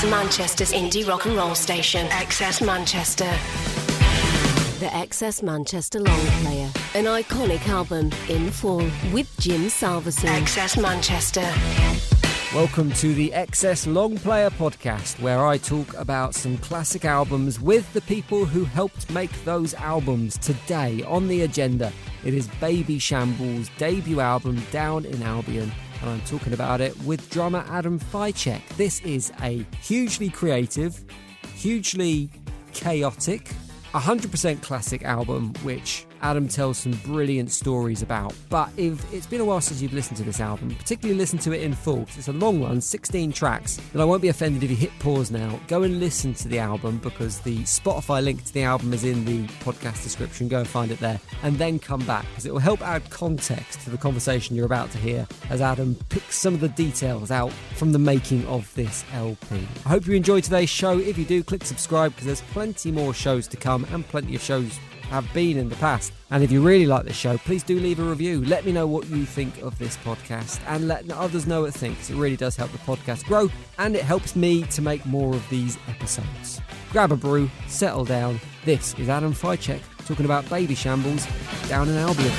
Manchester's indie rock and roll station, XS Manchester. The XS Manchester Long Player, an iconic album in full with Jim Salveson. XS Manchester. Welcome to the XS Long Player podcast, where I talk about some classic albums with the people who helped make those albums. Today on the agenda, it is Babyshambles' debut album, Down In Albion, and I'm talking about it with drummer Adam Ficek. This is a hugely creative, hugely chaotic, 100% classic album, which Adam tells some brilliant stories about. But if it's been a while since you've listened to this album, particularly listen to it in full, because it's a long one, 16 tracks, then I won't be offended if you hit pause now. Go and listen to the album, because the Spotify link to the album is in the podcast description. Go and find it there, and then come back, because it will help add context to the conversation you're about to hear as Adam picks some of the details out from the making of this LP. I hope you enjoyed today's show. If you do, click subscribe, because there's plenty more shows to come, and plenty of shows have been in the past. And if you really like the show, please do leave a review. Let me know what you think of this podcast, and let others know what they think, because it really does help the podcast grow, and it helps me to make more of these episodes. Grab a brew, settle down. This is Adam Ficek talking about Babyshambles, Down in Albion.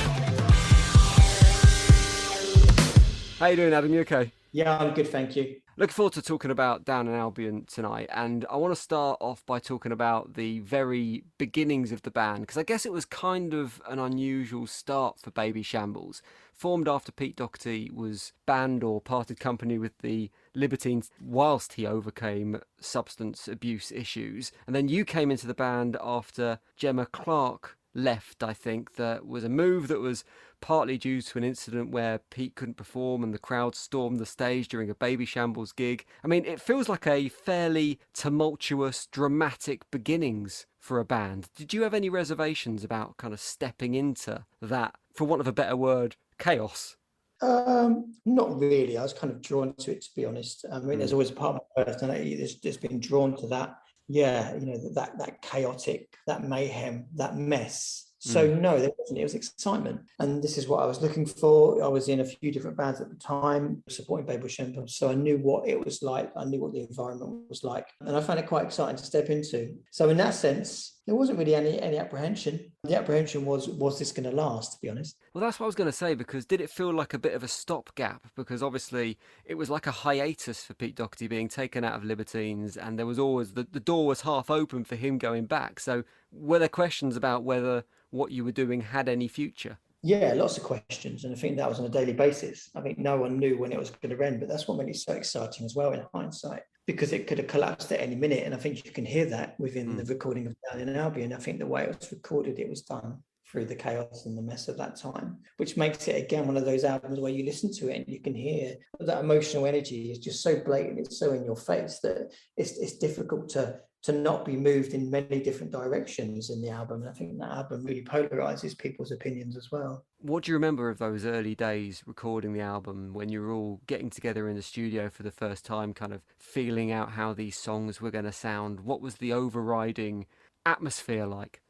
How you doing, Adam? You okay? Yeah, I'm good, thank you. Looking forward to talking about Down in Albion tonight, and I want to start off by talking about the very beginnings of the band, because I guess it was kind of an unusual start for Babyshambles. Formed after Pete Doherty was banned or parted company with the Libertines whilst he overcame substance abuse issues, and then you came into the band after Gemma Clark left. I think that was a move that was partly due to an incident where Pete couldn't perform and the crowd stormed the stage during a Babyshambles gig. I mean, it feels like a fairly tumultuous, dramatic beginnings for a band. Did you have any reservations about kind of stepping into that, for want of a better word, chaos? Not really. I was kind of drawn to it, to be honest. I mean, there's always a part of my personality that's just been drawn to that. Yeah, you know, that chaotic, that mayhem, that mess. So no, there wasn't. It was excitement, and this is what I was looking for. I was in a few different bands at the time, supporting Babyshambles, so I knew what it was like. I knew what the environment was like, and I found it quite exciting to step into. So in that sense, there wasn't really any apprehension. The apprehension was this going to last, to be honest? Well, that's what I was going to say, because did it feel like a bit of a stopgap? Because obviously it was like a hiatus for Pete Doherty being taken out of Libertines, and there was always, the door was half open for him going back. So were there questions about whether what you were doing had any future? Yeah, lots of questions, and I think that was on a daily basis. I think no one knew when it was going to end, but that's what made it so exciting as well in hindsight, because it could have collapsed at any minute, and I think you can hear that within the recording of Down in Albion. I think the way it was recorded, it was done through the chaos and the mess of that time, which makes it, again, one of those albums where you listen to it and you can hear that emotional energy is just so blatant, it's so in your face that it's difficult to not be moved in many different directions in the album. And I think that album really polarizes people's opinions as well. What do you remember of those early days recording the album, when you were all getting together in the studio for the first time, kind of feeling out how these songs were going to sound? What was the overriding atmosphere like?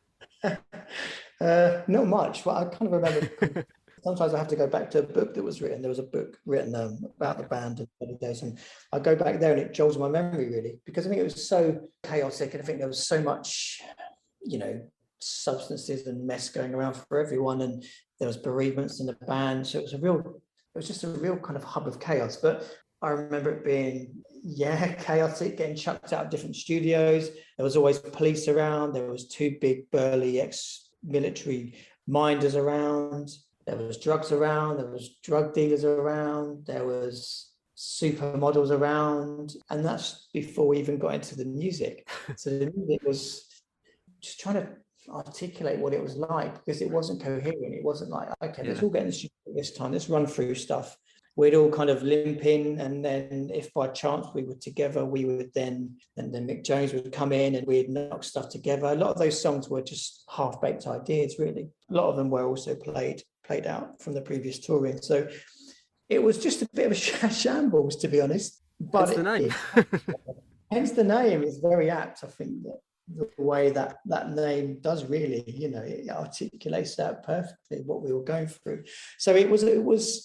Not much, but I kind of remember sometimes I have to go back to a book that was written. There was a book written about the band in the early days, and I go back there and it jogs my memory, really, because I think it was so chaotic, and I think there was so much, you know, substances and mess going around for everyone, and there was bereavements in the band, so it was just a real kind of hub of chaos. But I remember it being, chaotic, getting chucked out of different studios. There was always police around. There was two big burly ex-military minders around. There was drugs around, there was drug dealers around, there was supermodels around, and that's before we even got into the music. So the music was just trying to articulate what it was like, because it wasn't coherent. It wasn't like, okay, let's all get in the studio this time, let's run through stuff. We'd all kind of limp in, and then if by chance we were together, we would then Mick Jones would come in and we'd knock stuff together. A lot of those songs were just half-baked ideas, really. A lot of them were also played out from the previous touring. So it was just a bit of a shambles, to be honest. But hence the name. Hence the name is very apt. I think that the way that name does really, you know, it articulates that perfectly, what we were going through. So it was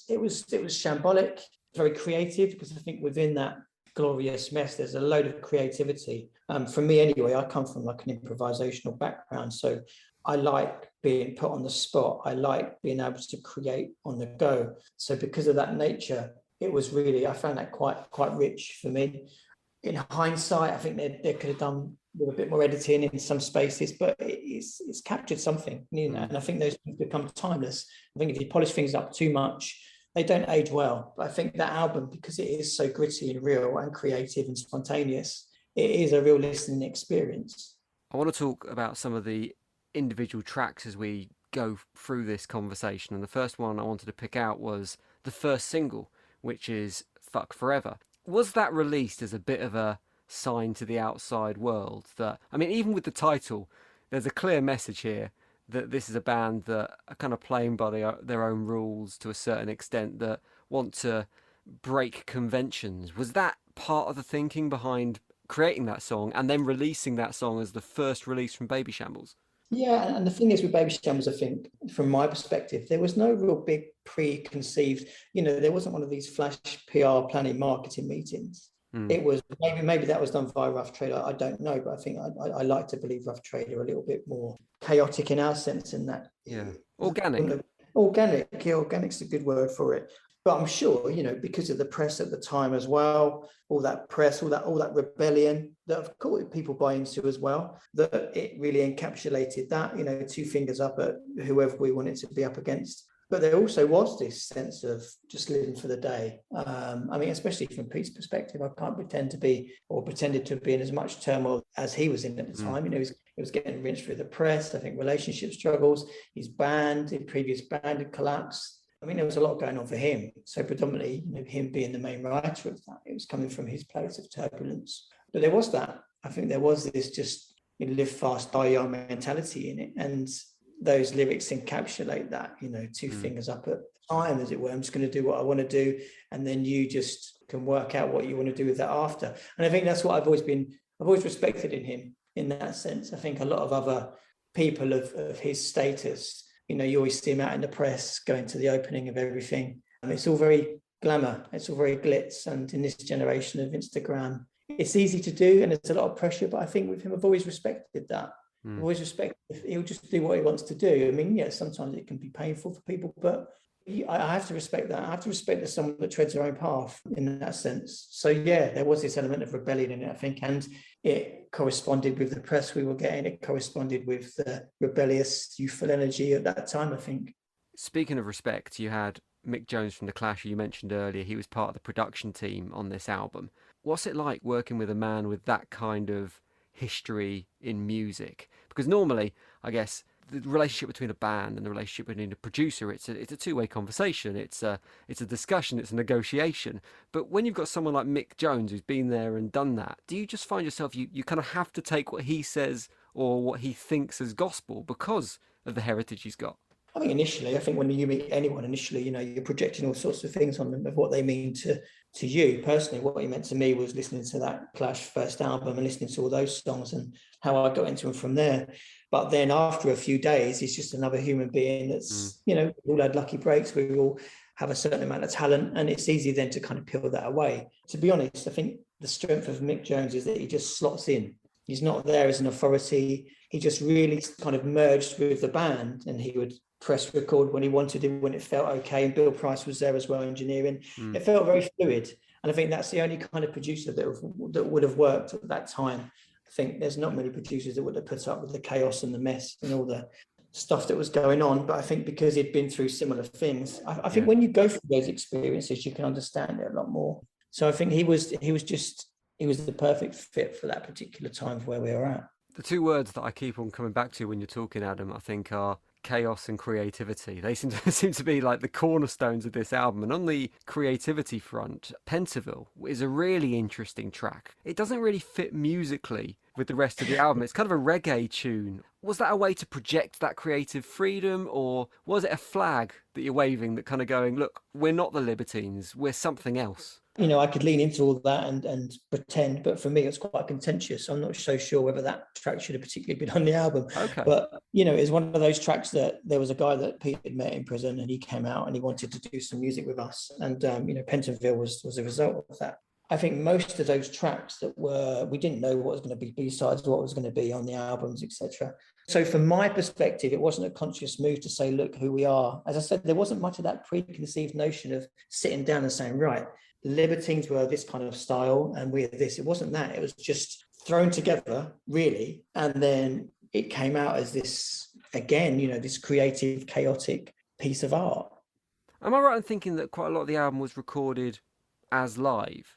shambolic, very creative, because I think within that glorious mess, there's a load of creativity. For me anyway, I come from like an improvisational background. So I like being put on the spot. I like being able to create on the go. So because of that nature, it was really, I found that quite rich for me. In hindsight, I think they could have done with a bit more editing in some spaces, but it's captured something, you know, and I think those things become timeless. I think if you polish things up too much, they don't age well. But I think that album, because it is so gritty and real and creative and spontaneous, it is a real listening experience. I want to talk about some of the individual tracks as we go through this conversation. And the first one I wanted to pick out was the first single, which is Fuck Forever. Was that released as a bit of a sign to the outside world that, I mean, even with the title, there's a clear message here that this is a band that are kind of playing by their own rules to a certain extent, that want to break conventions. Was that part of the thinking behind creating that song and then releasing that song as the first release from Babyshambles? Yeah, and the thing is with Babyshambles, I think, from my perspective, there was no real big preconceived, you know, there wasn't one of these flash PR planning marketing meetings. It was maybe that was done via Rough Trade. I don't know, but I think I like to believe Rough Trade are a little bit more chaotic in our sense in that. Yeah, organic. Organic's a good word for it. But I'm sure, you know, because of the press at the time as well, all that press, all that rebellion that of course people buy into as well, that it really encapsulated that, you know, two fingers up at whoever we wanted to be up against. But there also was this sense of just living for the day. I mean, especially from Pete's perspective, I can't pretended to be in as much turmoil as he was in at the time. You know, he was getting rinsed through the press. I think relationship struggles, his previous band had collapsed. I mean, there was a lot going on for him. So predominantly, you know, him being the main writer of that, it was coming from his place of turbulence. But there was that. I think there was this just, you know, live fast, die young mentality in it. And those lyrics encapsulate that, you know, two fingers up at time, as it were. I'm just going to do what I want to do. And then you just can work out what you want to do with that after. And I think that's what I've always respected in him in that sense. I think a lot of other people of his status, you know, you always see him out in the press going to the opening of everything. And it's all very glamour. It's all very glitz. And in this generation of Instagram, it's easy to do and there's a lot of pressure. But I think with him, I've always respected that. I've always respected, he'll just do what he wants to do. I mean, yeah, sometimes it can be painful for people, but I have to respect that. I have to respect that someone that treads their own path in that sense. So yeah, there was this element of rebellion in it, I think, and it corresponded with the press we were getting. It corresponded with the rebellious, youthful energy at that time, I think. Speaking of respect, you had Mick Jones from The Clash, who you mentioned earlier. He was part of the production team on this album. What's it like working with a man with that kind of history in music? Because normally, I guess, the relationship between a band and the relationship between a producer, it's a two-way conversation. It's a discussion. It's a negotiation. But when you've got someone like Mick Jones who's been there and done that, do you just find yourself you kind of have to take what he says or what he thinks as gospel because of the heritage he's got? I think initially, when you meet anyone initially, you know, you're projecting all sorts of things on them of what they mean to you personally. What he meant to me was listening to that Clash first album and listening to all those songs and how I got into them from there. But then after a few days, he's just another human being that's, you know, we all had lucky breaks. We all have a certain amount of talent and it's easy then to kind of peel that away. To be honest, I think the strength of Mick Jones is that he just slots in. He's not there as an authority. He just really kind of merged with the band and he would press record when he wanted to, when it felt okay. And Bill Price was there as well, engineering. It felt very fluid. And I think that's the only kind of producer that would have worked at that time. I think there's not many producers that would have put up with the chaos and the mess and all the stuff that was going on. But I think because he'd been through similar things, I think when you go through those experiences, you can understand it a lot more. So I think he was the perfect fit for that particular time where we were at. The two words that I keep on coming back to when you're talking, Adam, I think are chaos and creativity. They seem to be like the cornerstones of this album. And on the creativity front, Pentonville is a really interesting track. It doesn't really fit musically with the rest of the album. It's kind of a reggae tune. Was that a way to project that creative freedom, or was it a flag that you're waving that kind of going, look, we're not the Libertines, we're something else? I could lean into all that and pretend, but for me, it's quite contentious. I'm not so sure whether that track should have particularly been on the album. Okay. But, it's one of those tracks that there was a guy that Pete had met in prison, and he came out and he wanted to do some music with us. And, Pentonville was a result of that. I think most of those tracks we didn't know what was going to be B-sides, what was going to be on the albums, etc. So from my perspective, it wasn't a conscious move to say, look who we are. As I said, there wasn't much of that preconceived notion of sitting down and saying, right, Libertines were this kind of style and we're this. It wasn't that. It was just thrown together, really. And then it came out as this, again, this creative, chaotic piece of art. Am I right in thinking that quite a lot of the album was recorded as live?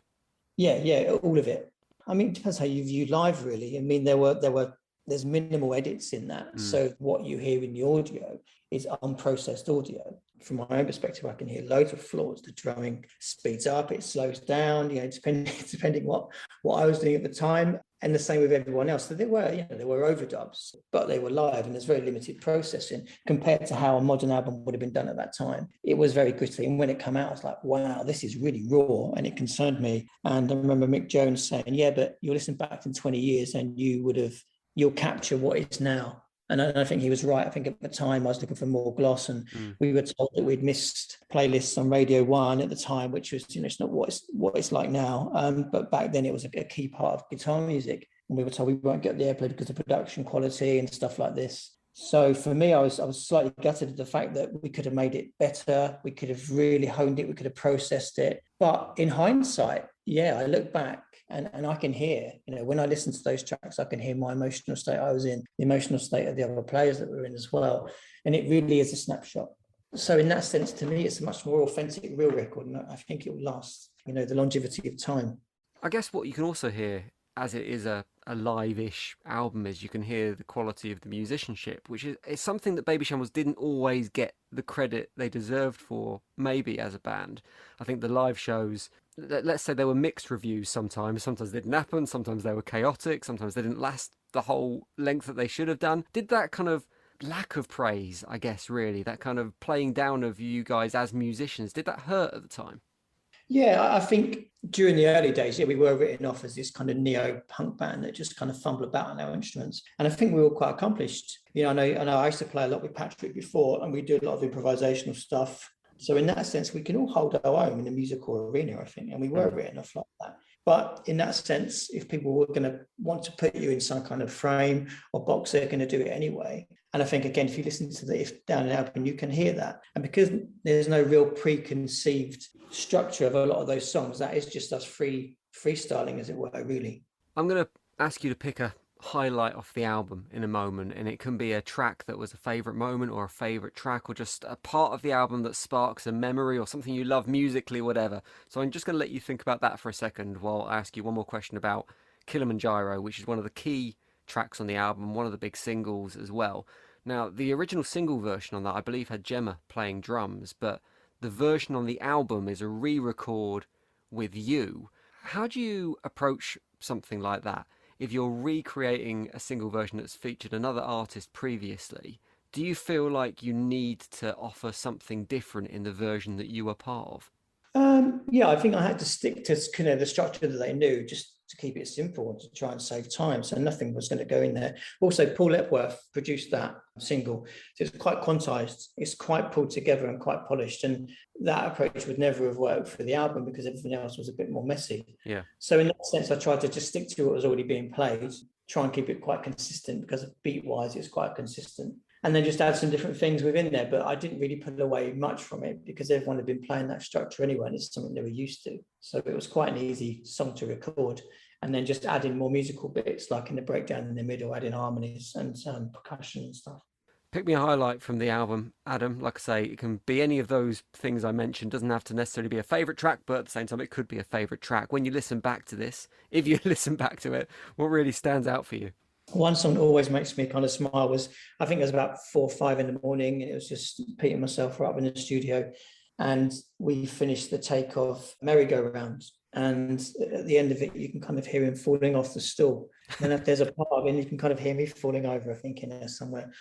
Yeah, all of it. I mean, it depends how you view live, really. I mean, there's minimal edits in that. So what you hear in the audio is unprocessed audio. From my own perspective, I can hear loads of flaws. The drumming speeds up, it slows down, depending what I was doing at the time. And the same with everyone else. So there were overdubs, but they were live, and there's very limited processing compared to how a modern album would have been done at that time. It was very gritty. And when it came out, I was like, wow, this is really raw. And it concerned me. And I remember Mick Jones saying, yeah, but you'll listen back in 20 years and you'll capture what is now. And I think he was right. I think at the time I was looking for more gloss, and we were told that we'd missed playlists on Radio 1 at the time, which was, it's not what it's like now. But back then it was a key part of guitar music. And we were told we won't get the airplay because of production quality and stuff like this. So for me, I was slightly gutted at the fact that we could have made it better. We could have really honed it. We could have processed it. But in hindsight, yeah, I look back and I can hear, when I listen to those tracks, I can hear my emotional state I was in, the emotional state of the other players that were in as well. And it really is a snapshot. So in that sense, to me, it's a much more authentic, real record. And I think it will last, the longevity of time. I guess what you can also hear, as it is a live-ish album, is you can hear the quality of the musicianship, which is something that Babyshambles didn't always get the credit they deserved for, maybe, as a band. I think the live shows, let's say there were mixed reviews sometimes they didn't happen, sometimes they were chaotic, sometimes they didn't last the whole length that they should have done. Did that kind of lack of praise, I guess, really, that kind of playing down of you guys as musicians, did that hurt at the time? Yeah, I think during the early days, we were written off as this kind of neo-punk band that just kind of fumble about on our instruments. And I think we were quite accomplished. I know I used to play a lot with Patrick before, and we do a lot of improvisational stuff. So in that sense, we can all hold our own in the musical arena, I think, and we were written off like that. But in that sense, if people were going to want to put you in some kind of frame or box, they're going to do it anyway. And I think, again, if you listen to the Down In Albion, you can hear that. And because there's no real preconceived structure of a lot of those songs, that is just us freestyling, as it were, really. I'm going to ask you to pick a highlight off the album in a moment, and it can be a track that was a favourite moment or a favourite track or just a part of the album that sparks a memory or something you love musically, whatever. So I'm just going to let you think about that for a second while I ask you one more question about Kilimanjaro, which is one of the key tracks on the album, one of the big singles as well. Now, the original single version on that, I believe, had Gemma playing drums, but the version on the album is a re-record with you. How do you approach something like that? If you're recreating a single version that's featured another artist previously, do you feel like you need to offer something different in the version that you were part of? Yeah, I think I had to stick to the structure that they knew, just to keep it simple and to try and save time. So nothing was going to go in there. Also, Paul Epworth produced that single. So it's quite quantized. It's quite pulled together and quite polished. And that approach would never have worked for the album because everything else was a bit more messy. Yeah. So in that sense, I tried to just stick to what was already being played, try and keep it quite consistent because beat-wise, it's quite consistent. And then just add some different things within there. But I didn't really put away much from it because everyone had been playing that structure anyway, and it's something they were used to. So it was quite an easy song to record. And then just adding more musical bits, like in the breakdown in the middle, adding harmonies and percussion and stuff. Pick me a highlight from the album, Adam. Like I say, it can be any of those things I mentioned. Doesn't have to necessarily be a favourite track, but at the same time, it could be a favourite track. When you listen back to this, if you listen back to it, what really stands out for you? One song that always makes me kind of smile was, I think it was about 4 or 5 in the morning, and it was just Pete and myself were up in the studio, and we finished the take of Merry-Go-Round. And at the end of it, you can kind of hear him falling off the stool. And if there's a part of it, you can kind of hear me falling over, I think, in there somewhere.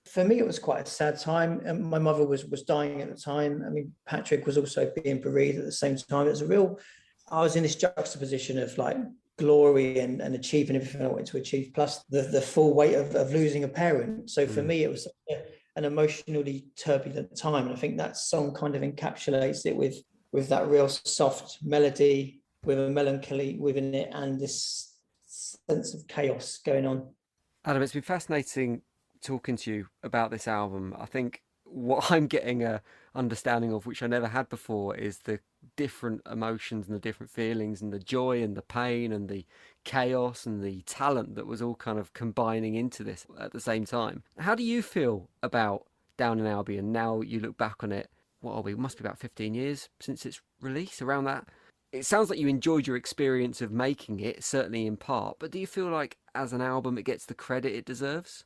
For me, it was quite a sad time. And my mother was dying at the time. I mean, Patrick was also being bereaved at the same time. It was a real I was in this juxtaposition of like glory and achieving everything I wanted to achieve, plus the full weight of losing a parent. So for me, it was an emotionally turbulent time. And I think that song kind of encapsulates it with that real soft melody, with a melancholy within it, and this sense of chaos going on. Adam, it's been fascinating talking to you about this album. I think what I'm getting a understanding of, which I never had before, is the different emotions and the different feelings and the joy and the pain and the chaos and the talent that was all kind of combining into this at the same time. How do you feel about Down in Albion now you look back on it? What are we? It must be about 15 years since its release, around that. It sounds like you enjoyed your experience of making it, certainly in part, but do you feel like as an album it gets the credit it deserves?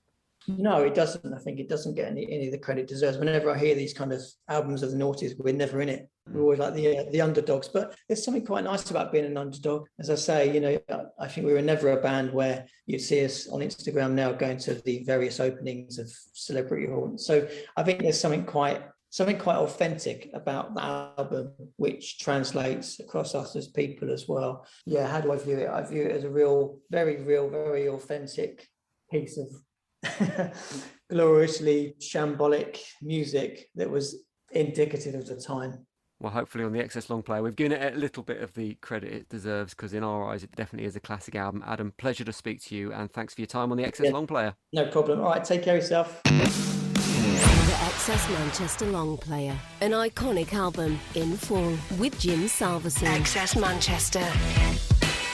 No, it doesn't. I think it doesn't get any of the credit it deserves. Whenever I hear these kind of albums of the noughties, we're never in it. We're always like the underdogs. But there's something quite nice about being an underdog. As I say, you know, I think we were never a band where you'd see us on Instagram now going to the various openings of celebrity haunts. So I think there's something quite authentic about the album, which translates across us as people as well. Yeah, how do I view it? I view it as a very authentic piece of gloriously shambolic music that was indicative of the time. Well, hopefully on the XS Long Player, we've given it a little bit of the credit it deserves, because in our eyes, it definitely is a classic album. Adam, pleasure to speak to you, and thanks for your time on the XS Long Player. No problem. All right, take care of yourself. The XS Manchester Long Player, an iconic album in full with Jim Salveson. XS Manchester.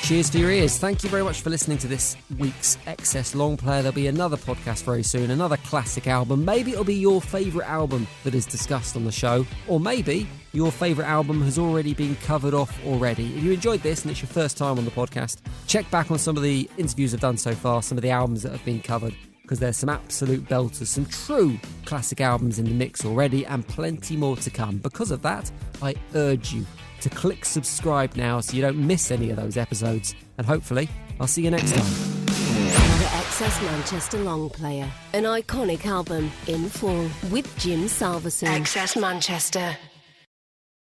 Cheers for your ears. Thank you very much for listening to this week's XS Long Player. There'll be another podcast very soon, another classic album. Maybe it'll be your favourite album that is discussed on the show, or maybe your favourite album has already been covered off already. If you enjoyed this and it's your first time on the podcast, check back on some of the interviews I've done so far, some of the albums that have been covered, because there's some absolute belters, some true classic albums in the mix already, and plenty more to come. Because of that, I urge you to click subscribe now so you don't miss any of those episodes, and hopefully I'll see you next time. The XS Manchester Long Player, an iconic album in full with Jim Salveson. XS Manchester.